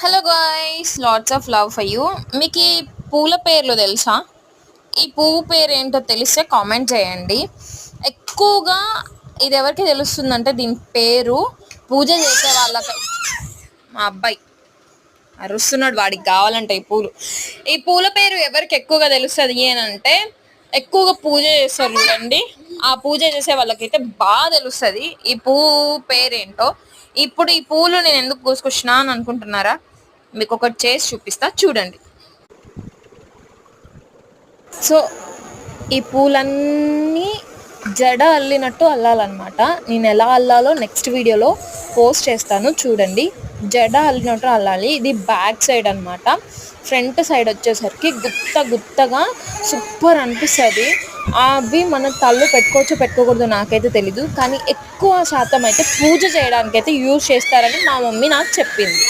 Hello guys, lots of love for you. మీకు ఈ పూల పేర్లు తెలుసా? ఈ పువ్వు పేరు ఏంటో తెలిస్తే కామెంట్ చేయండి. ఎక్కువగా ఇది ఎవరికి తెలుస్తుందంటే దీని పేరు పూజ చేసే వాళ్ళకి. మా అబ్బాయి అరుస్తున్నాడు, వాడికి కావాలంటే ఈ పూల పేరు ఎవరికి ఎక్కువగా తెలుస్తుంది అంటే ఎక్కువగా పూజ చేస్తారు చూడండి, ఆ పూజ చేసే వాళ్ళకైతే బాగా తెలుస్తుంది ఈ పువ్వు పేరేంటో. ఇప్పుడు ఈ పూలు నేను ఎందుకు కోసుకొచ్చినా అని అనుకుంటున్నారా? మీకు ఒకటి చేసి చూపిస్తా, చూడండి. సో ఈ పూలన్నీ జడ అల్లినట్టు అల్లాలన్నమాట. నేను ఎలా అల్లాలో నెక్స్ట్ వీడియోలో పోస్ట్ చేస్తాను, చూడండి. జడ అల్లినట్టు అల్లాలి. ఇది బ్యాక్ సైడ్ అనమాట. ఫ్రంట్ సైడ్ వచ్చేసరికి గుత్తగా సూపర్ అనిపిస్తుంది. అవి మన తల్లు పెట్టుకోవచ్చు పెట్టుకోకూడదు నాకైతే తెలీదు, కానీ ఎక్కువ శాతం అయితే పూజ చేయడానికైతే యూజ్ చేస్తారని మా మమ్మీ నాకు చెప్పింది.